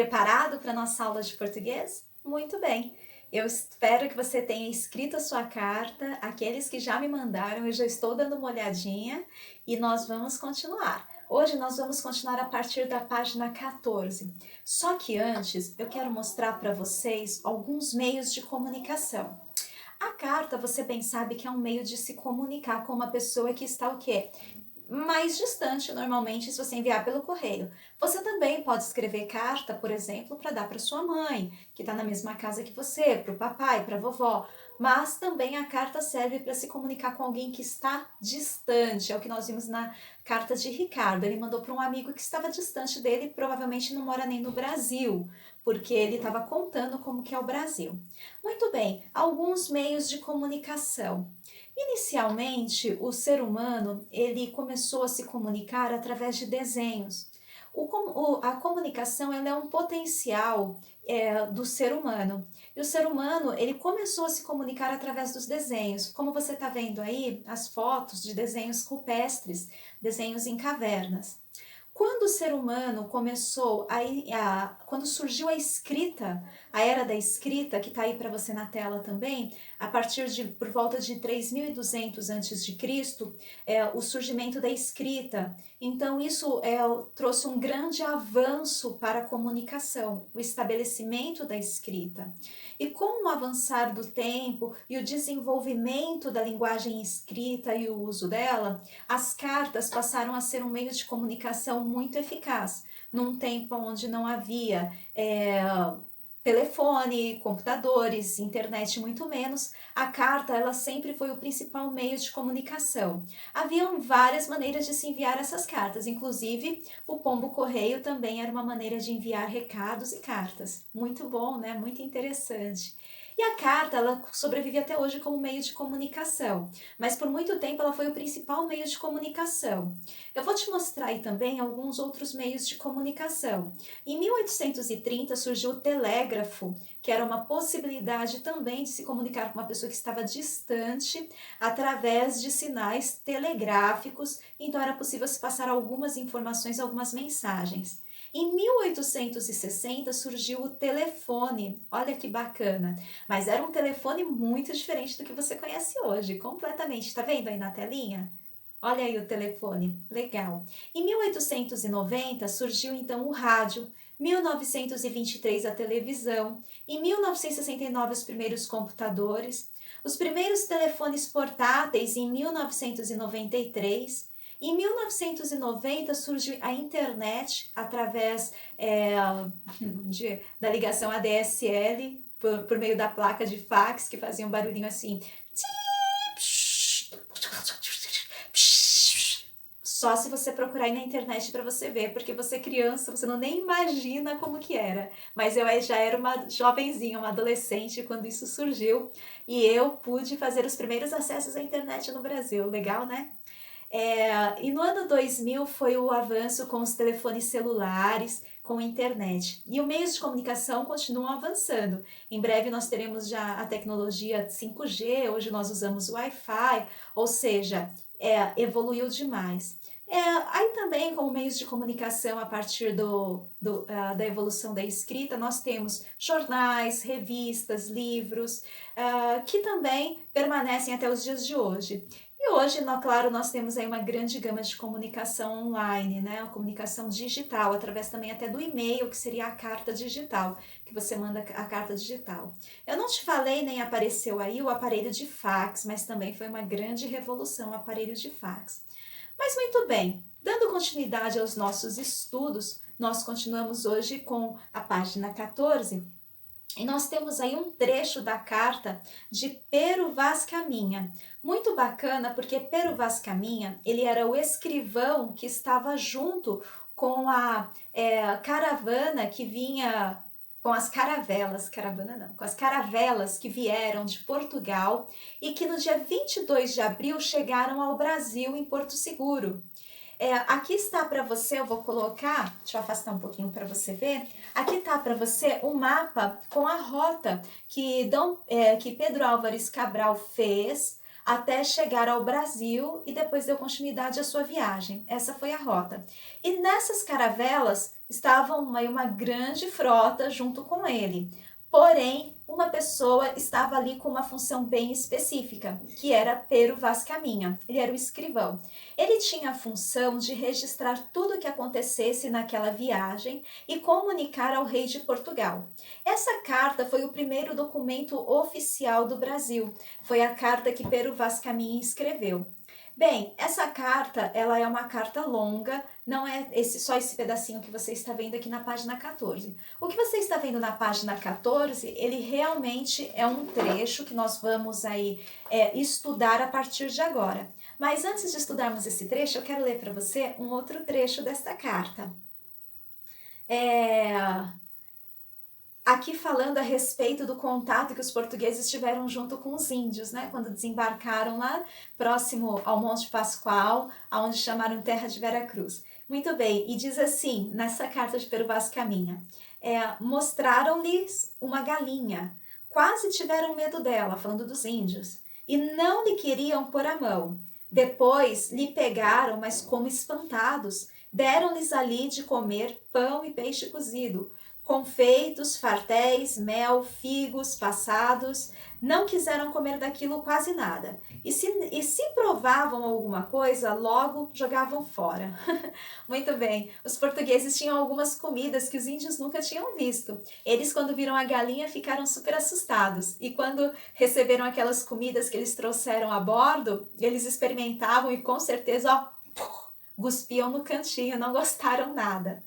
Preparado para a nossa aula de português? Muito bem! Eu espero que você tenha escrito a sua carta. Aqueles que já me mandaram, eu já estou dando uma olhadinha e nós vamos continuar. Hoje nós vamos continuar a partir da página 14. Só que antes eu quero mostrar para vocês alguns meios de comunicação. A carta, você bem sabe que é um meio de se comunicar com uma pessoa que está o quê? Mais distante, normalmente, se você enviar pelo correio. Você também pode escrever carta, por exemplo, para dar para sua mãe, que está na mesma casa que você, para o papai, para a vovó. Mas também a carta serve para se comunicar com alguém que está distante. É o que nós vimos na carta de Ricardo. Ele mandou para um amigo que estava distante dele, provavelmente não mora nem no Brasil, porque ele estava contando como que é o Brasil. Muito bem, alguns meios de comunicação. Inicialmente, o ser humano ele começou a se comunicar através de desenhos. A comunicação ela é um potencial do ser humano. E o ser humano ele começou a se comunicar através dos desenhos. Como você está vendo aí, as fotos de desenhos rupestres, desenhos em cavernas. Quando o ser humano começou quando surgiu a escrita, a era da escrita, que está aí para você na tela também, a partir de por volta de 3200 a.C., o surgimento da escrita. Então isso trouxe um grande avanço para a comunicação, o estabelecimento da escrita. E com o avançar do tempo e o desenvolvimento da linguagem escrita e o uso dela, as cartas passaram a ser um meio de comunicação muito eficaz, num tempo onde não havia telefone, computadores, internet muito menos. A carta ela sempre foi o principal meio de comunicação. Haviam várias maneiras de se enviar essas cartas, inclusive o pombo-correio também era uma maneira de enviar recados e cartas. Muito bom, né? Muito interessante. E a carta, ela sobrevive até hoje como meio de comunicação, mas por muito tempo ela foi o principal meio de comunicação. Eu vou te mostrar aí também alguns outros meios de comunicação. Em 1830 surgiu o telégrafo, que era uma possibilidade também de se comunicar com uma pessoa que estava distante através de sinais telegráficos, então era possível se passar algumas informações, algumas mensagens. Em 1860 surgiu o telefone, olha que bacana, mas era um telefone muito diferente do que você conhece hoje, completamente. Tá vendo aí na telinha? Olha aí o telefone, legal. Em 1890 surgiu então o rádio, 1923 a televisão, em 1969 os primeiros computadores, os primeiros telefones portáteis em 1993. Em 1990 surge a internet através da ligação ADSL por meio da placa de fax que fazia um barulhinho assim. Só se você procurar aí na internet para você ver, porque você criança, você não nem imagina como que era. Mas eu já era uma jovenzinha, uma adolescente quando isso surgiu e eu pude fazer os primeiros acessos à internet no Brasil. Legal, né? E no ano 2000 foi o avanço com os telefones celulares, com a internet. E os meios de comunicação continuam avançando. Em breve nós teremos já a tecnologia 5G, hoje nós usamos o Wi-Fi, ou seja, evoluiu demais. Aí também, como meios de comunicação a partir da evolução da escrita, nós temos jornais, revistas, livros, que também permanecem até os dias de hoje. E hoje, claro, nós temos aí uma grande gama de comunicação online, né? A comunicação digital, através também até do e-mail, que seria a carta digital, que você manda a carta digital. Eu não te falei, nem apareceu aí o aparelho de fax, mas também foi uma grande revolução o aparelho de fax. Mas muito bem, dando continuidade aos nossos estudos, nós continuamos hoje com a página 14, e nós temos aí um trecho da carta de Pero Vaz Caminha. Muito bacana, porque Pero Vaz Caminha, ele era o escrivão que estava junto com a caravana que vinha, com as caravelas, caravana não, com as caravelas que vieram de Portugal e que no dia 22 de abril chegaram ao Brasil, em Porto Seguro. Aqui está para você, eu vou colocar, deixa eu afastar um pouquinho para você ver. Aqui está para você um mapa com a rota que Pedro Álvares Cabral fez até chegar ao Brasil e depois deu continuidade à sua viagem. Essa foi a rota. E nessas caravelas estava uma grande frota junto com ele. Porém, uma pessoa estava ali com uma função bem específica, que era Pero Vaz Caminha. Ele era o escrivão. Ele tinha a função de registrar tudo o que acontecesse naquela viagem e comunicar ao rei de Portugal. Essa carta foi o primeiro documento oficial do Brasil. Foi a carta que Pero Vaz Caminha escreveu. Bem, essa carta, ela é uma carta longa, não é só esse pedacinho que você está vendo aqui na página 14. O que você está vendo na página 14, ele realmente é um trecho que nós vamos aí estudar a partir de agora. Mas antes de estudarmos esse trecho, eu quero ler para você um outro trecho desta carta. Aqui falando a respeito do contato que os portugueses tiveram junto com os índios, né? Quando desembarcaram lá próximo ao Monte Pascoal, aonde chamaram Terra de Veracruz. Muito bem, e diz assim, nessa carta de Pero Vaz Caminha, mostraram-lhes uma galinha, quase tiveram medo dela, falando dos índios, e não lhe queriam pôr a mão. Depois lhe pegaram, mas como espantados, deram-lhes ali de comer pão e peixe cozido, confeitos, fartéis, mel, figos passados, não quiseram comer daquilo quase nada. E se provavam alguma coisa, logo jogavam fora. Muito bem, os portugueses tinham algumas comidas que os índios nunca tinham visto. Eles, quando viram a galinha, ficaram super assustados. E quando receberam aquelas comidas que eles trouxeram a bordo, eles experimentavam e com certeza, cuspiam no cantinho, não gostaram nada.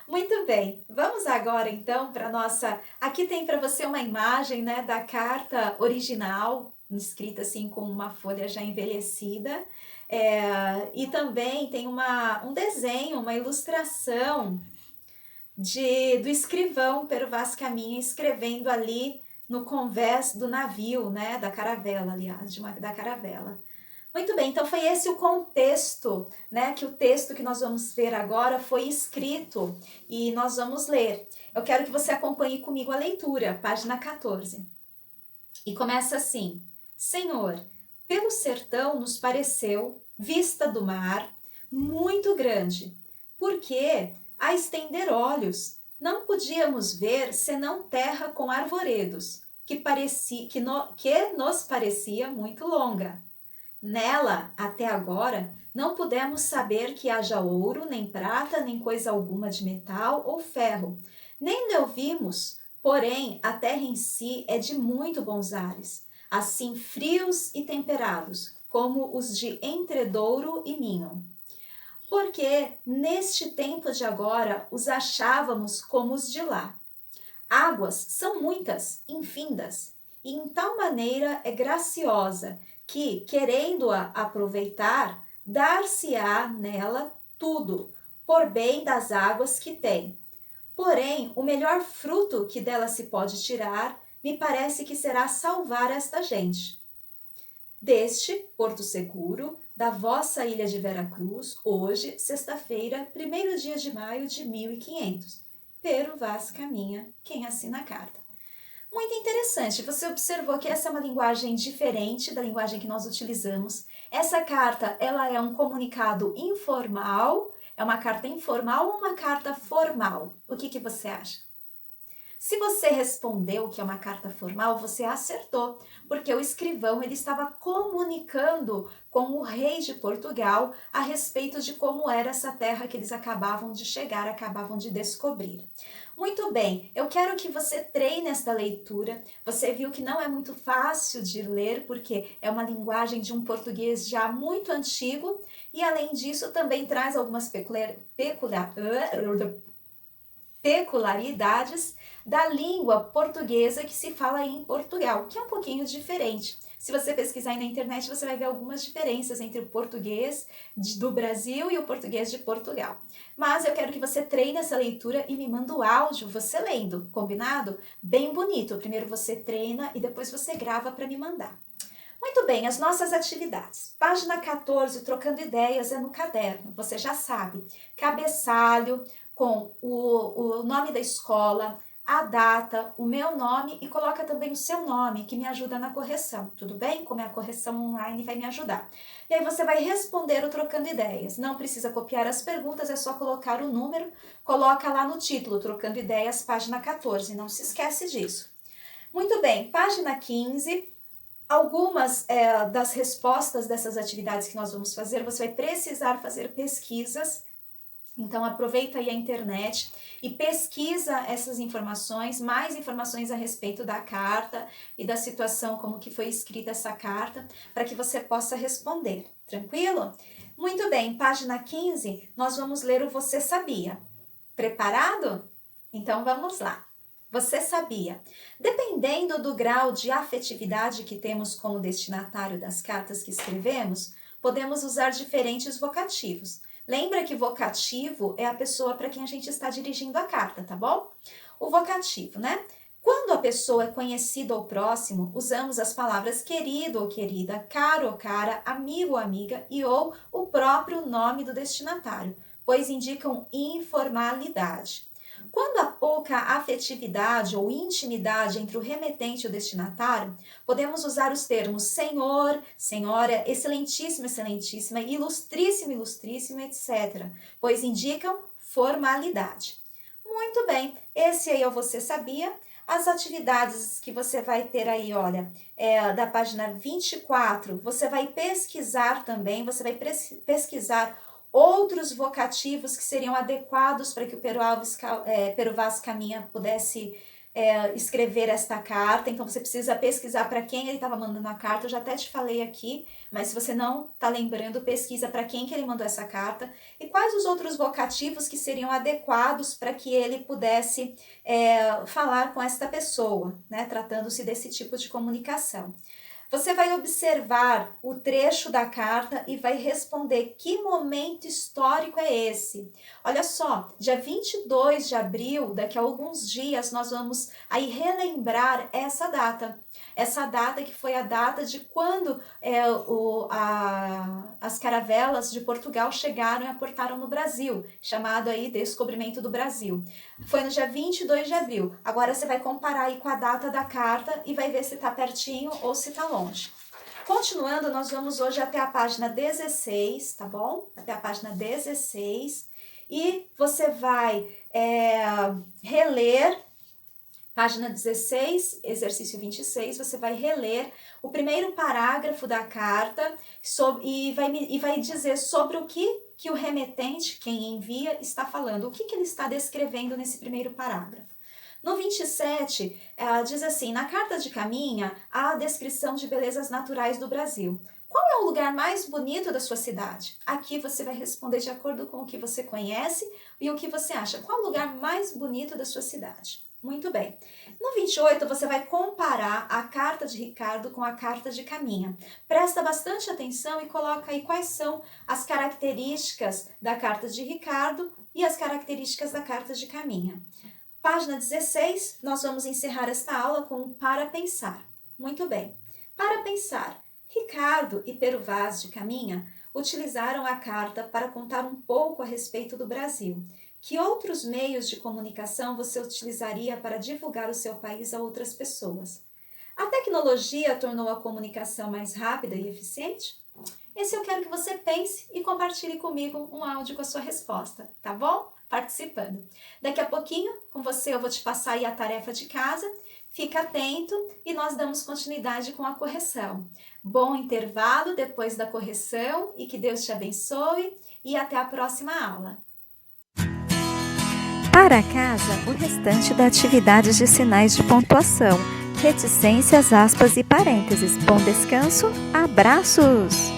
Muito bem, vamos agora então para nossa... Aqui tem para você uma imagem, né, da carta original, escrita assim com uma folha já envelhecida, e também tem um desenho, uma ilustração do escrivão Pero Vaz Caminha escrevendo ali no convés do navio, né, da caravela, aliás, da caravela. Muito bem, então foi esse o contexto, né, que o texto que nós vamos ver agora foi escrito e nós vamos ler. Eu quero que você acompanhe comigo a leitura, página 14. E começa assim: Senhor, pelo sertão nos pareceu, vista do mar, muito grande, porque, a estender olhos, não podíamos ver senão terra com arvoredos, que nos parecia muito longa. Nela, até agora, não pudemos saber que haja ouro, nem prata, nem coisa alguma de metal ou ferro. Nem lhe ouvimos, porém, a terra em si é de muito bons ares, assim frios e temperados, como os de Entredouro e Minho. Porque, neste tempo de agora, os achávamos como os de lá. Águas são muitas, infindas, e em tal maneira é graciosa, que, querendo-a aproveitar, dar-se-á nela tudo, por bem das águas que tem. Porém, o melhor fruto que dela se pode tirar, me parece que será salvar esta gente. Deste Porto Seguro, da vossa ilha de Veracruz, hoje, sexta-feira, 1º dia de maio de 1500. Pero Vaz Caminha, quem assina a carta. Muito interessante, você observou que essa é uma linguagem diferente da linguagem que nós utilizamos. Essa carta, ela é um comunicado informal, é uma carta informal ou uma carta formal? O que você acha? Se você respondeu que é uma carta formal, você acertou, porque o escrivão ele estava comunicando com o rei de Portugal a respeito de como era essa terra que eles acabavam de chegar, acabavam de descobrir. Muito bem, eu quero que você treine esta leitura. Você viu que não é muito fácil de ler, porque é uma linguagem de um português já muito antigo, e além disso também traz algumas peculiaridades da língua portuguesa que se fala em Portugal, que é um pouquinho diferente. Se você pesquisar aí na internet, você vai ver algumas diferenças entre o português do Brasil e o português de Portugal. Mas eu quero que você treine essa leitura e me manda o áudio, você lendo, combinado? Bem bonito. Primeiro você treina e depois você grava para me mandar. Muito bem, as nossas atividades. Página 14, trocando ideias, é no caderno. Você já sabe, cabeçalho com o nome da escola, a data, o meu nome e coloca também o seu nome, que me ajuda na correção, tudo bem? Como é a correção online, vai me ajudar. E aí você vai responder o Trocando Ideias. Não precisa copiar as perguntas, é só colocar o número, coloca lá no título, Trocando Ideias, página 14, não se esquece disso. Muito bem, página 15, algumas das respostas dessas atividades que nós vamos fazer, você vai precisar fazer pesquisas. Então aproveita aí a internet e pesquisa essas informações, mais informações a respeito da carta e da situação como que foi escrita essa carta, para que você possa responder, tranquilo? Muito bem, página 15, nós vamos ler o Você Sabia. Preparado? Então vamos lá. Você sabia? Dependendo do grau de afetividade que temos com o destinatário das cartas que escrevemos, podemos usar diferentes vocativos. Lembra que vocativo é a pessoa para quem a gente está dirigindo a carta, tá bom? O vocativo, né? Quando a pessoa é conhecida ou próximo, usamos as palavras querido ou querida, caro ou cara, amigo ou amiga e ou o próprio nome do destinatário, pois indicam informalidade. Quando há pouca afetividade ou intimidade entre o remetente e o destinatário, podemos usar os termos senhor, senhora, excelentíssimo, excelentíssima, ilustríssimo, ilustríssimo, etc., pois indicam formalidade. Muito bem, esse aí é o Você Sabia. As atividades que você vai ter aí, olha, da página 24, você vai pesquisar também, você vai pesquisar outros vocativos que seriam adequados para que o Pero Vaz Caminha pudesse escrever esta carta. Então você precisa pesquisar para quem ele estava mandando a carta. Eu já até te falei aqui, mas se você não está lembrando, pesquisa para quem que ele mandou essa carta e quais os outros vocativos que seriam adequados para que ele pudesse falar com esta pessoa, né, tratando-se desse tipo de comunicação. Você vai observar o trecho da carta e vai responder que momento histórico é esse. Olha só, dia 22 de abril, daqui a alguns dias, nós vamos aí relembrar essa data. Essa data que foi a data de quando as caravelas de Portugal chegaram e aportaram no Brasil, chamado aí Descobrimento do Brasil. Foi no dia 22 de abril. Agora você vai comparar aí com a data da carta e vai ver se está pertinho ou se está longe. Continuando, nós vamos hoje até a página 16, tá bom? Até a página 16. E você vai reler, página 16, exercício 26, você vai reler o primeiro parágrafo da carta e vai dizer sobre o que o remetente, quem envia, está falando, o que ele está descrevendo nesse primeiro parágrafo. No 27, diz assim, na carta de Caminha, há a descrição de belezas naturais do Brasil. Qual é o lugar mais bonito da sua cidade? Aqui você vai responder de acordo com o que você conhece e o que você acha. Qual é o lugar mais bonito da sua cidade? Muito bem. No 28, você vai comparar a carta de Ricardo com a carta de Caminha. Presta bastante atenção e coloca aí quais são as características da carta de Ricardo e as características da carta de Caminha. Página 16, nós vamos encerrar esta aula com um Para Pensar. Muito bem. Para pensar, Ricardo e Pero Vaz de Caminha utilizaram a carta para contar um pouco a respeito do Brasil. Que outros meios de comunicação você utilizaria para divulgar o seu país a outras pessoas? A tecnologia tornou a comunicação mais rápida e eficiente? Esse eu quero que você pense e compartilhe comigo um áudio com a sua resposta, tá bom? Participando. Daqui a pouquinho, com você, eu vou te passar aí a tarefa de casa. Fica atento e nós damos continuidade com a correção. Bom intervalo depois da correção e que Deus te abençoe e até a próxima aula. Para casa, o restante da atividade de sinais de pontuação, reticências, aspas e parênteses. Bom descanso, abraços!